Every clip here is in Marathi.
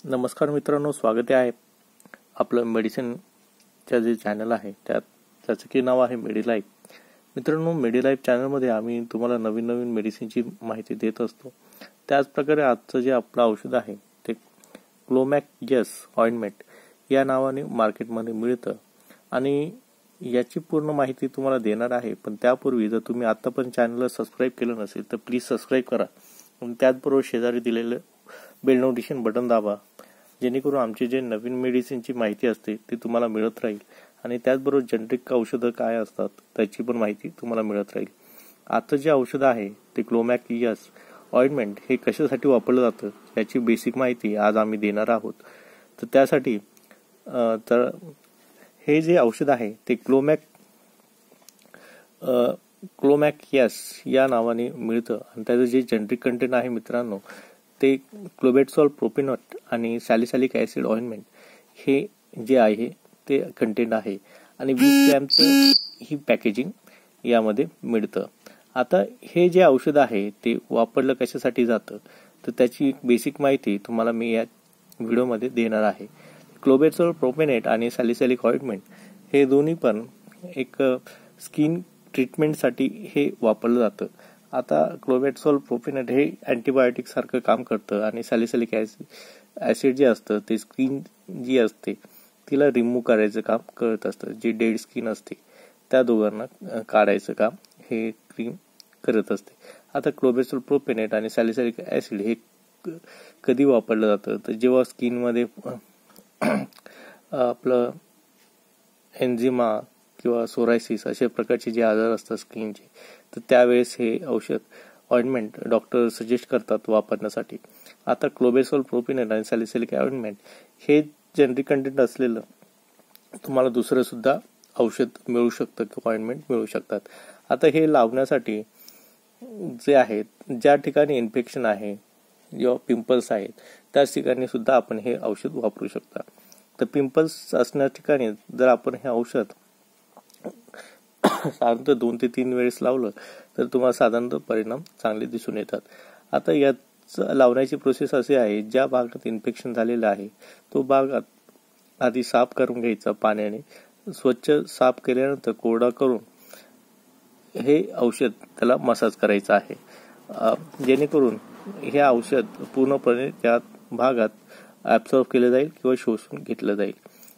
नमस्कार मित्रांनो, स्वागत आहे आपलं मेडिसिनच्या जे चॅनल आहे त्याचं की नाव आहे मेडिलाईफ. मित्रांनो, मेडिलाईफ चॅनलमध्ये आम्ही तुम्हाला नवीन नवीन मेडिसिनची माहिती देत असतो. त्याचप्रकारे आजचं जे आपलं औषध आहे ते क्लोमॅक्स ऑइंटमेंट या नावाने मार्केटमध्ये मिळतं आणि याची पूर्ण माहिती तुम्हाला देणार आहे. पण त्यापूर्वी जर तुम्ही आता पण चॅनलला सबस्क्राईब केलं नसेल तर प्लीज सबस्क्राईब करा आणि त्याचबरोबर शेजारी दिलेलं बेल नोटिफिकेशन बटन दाबा, जेणेकरून आमची जे नवीन मेडिसिनची माहिती असते ती तुम्हाला मिळत राहील आणि त्याचबरोबर जनरिक औषधं काय असतात त्याची पण माहिती तुम्हाला मिळत राहील. आता जे औषध आहे ते क्लोमॅक्स ऑइंटमेंट हे कशासाठी वापरलं जातं याची बेसिक माहिती आज आम्ही देणार आहोत. तर त्यासाठी तर हे जे औषध आहे ते क्लोमॅक्स या नावाने मिळतं आणि त्याचं जे जनरिक कंटेंट आहे मित्रांनो ते क्लोबेटसॉल प्रोपेनॉट आणि सॅलिसिलिक ऍसिड ऑइंटमेंट हे जे आहे ते कंटेंट आहे आणि 20 ग्रॅमचं ही पॅकेजिंग यामध्ये मिळतं. आता हे जे औषध आहे ते वापरलं कशासाठी जातं तर त्याची एक बेसिक माहिती तुम्हाला मी या व्हिडिओमध्ये देणार आहे. क्लोबेटसॉल प्रोपेनेट आणि सॅलिसिलिक ऑइंटमेंट हे दोन्ही पण एक स्किन ट्रीटमेंटसाठी हे वापरलं जातं. आता क्लोबेटसॉल प्रोपेनेट हे अँटीबायोटिक सारखं काम करतं आणि सॅलिसिलिक ऍसिड जे असतं ते स्किन जी असते तिला रिमूव्ह करायचं काम करत असतं. जी डेड स्किन असते त्या दोघांना काढायचं काम हे क्रीम करत असते. आता क्लोबेटसॉल प्रोपेनेट आणि सॅलिसिलिक ऍसिड हे कधी वापरलं जातं तर जेव्हा स्किनमध्ये आपलं एन्झिमा किंवा सोरायसिस अशा प्रकारचे जे आजार असतात स्किनचे तर त्यावेळेस हे औषध ऑइंटमेंट डॉक्टर सजेस्ट करतात वापरण्यासाठी. आता क्लोबेटसॉल प्रोपेनेट आणि सॅलिसिलिक ऑइंटमेंट हे जनरिक कंटेंट असलेलं तुम्हाला दुसरं सुद्धा औषध मिळू शकतं किंवा ऑइंटमेंट मिळू शकतात. आता हे लावण्यासाठी जे आहेत ज्या ठिकाणी इन्फेक्शन आहे किंवा पिंपल्स आहेत त्याच ठिकाणी सुद्धा आपण हे औषध वापरू शकता. तर पिंपल्स असण्या ठिकाणी जर आपण हे औषध साधारणतः 2 ते 3 वेळेस लावलं तर तुम्हाला साधारणतः परिणाम चांगले दिसून येतात. आता याचं लावण्याची प्रोसेस अशी आहे, ज्या भागात इन्फेक्शन झालेलं आहे तो भाग आधी साफ करून घ्यायचा पाण्याने. स्वच्छ साफ केल्यानंतर कोरडा करून हे औषध त्याला मसाज करायचं आहे, जेणेकरून हे औषध पूर्णपणे त्या भागात ऍब्सॉर्ब केलं जाईल किंवा शोषून घेतलं जाईल.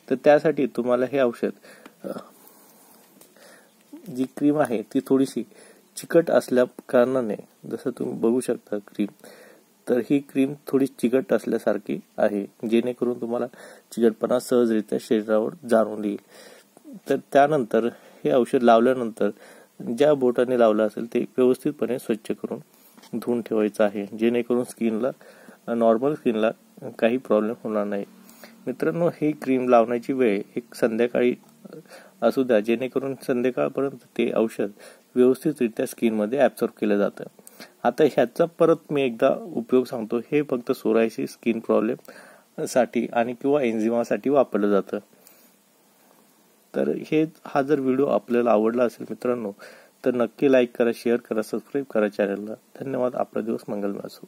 तर त्यासाठी तुम्हाला हे औषध जी क्रीम आहे ती थोडीशी चिकट असल्या कारणाने, जसं तुम्ही बघू शकता क्रीम, तर ही क्रीम थोडी चिकट असल्यासारखी आहे, जेणेकरून तुम्हाला चिकटपणा सहजरित्या शरीरावर जाणून येईल. तर त्यानंतर हे औषध लावल्यानंतर ज्या बोटाने लावलं असेल ते व्यवस्थितपणे स्वच्छ करून धुवून ठेवायचं आहे, जेणेकरून स्किनला नॉर्मल स्किनला काही प्रॉब्लेम होणार नाही. मित्रांनो, ही क्रीम लावण्याची वेळ एक संध्याकाळी असू द्या, जेणेकरून संध्याकाळपर्यंत ते औषध व्यवस्थितरित्या स्किनमध्ये ऍब्सॉर्ब केलं जातं. आता ह्याचा परत मी एकदा उपयोग सांगतो. हे फक्त सोरायसिस स्किन प्रॉब्लेम साठी आणि किंवा एन्झिमासाठी वापरलं जातं. तर हा जर व्हिडिओ आपल्याला आवडला असेल मित्रांनो तर नक्की लाईक करा, शेअर करा, सबस्क्राईब करा चॅनलला. धन्यवाद. आपला दिवस मंगलमय असो.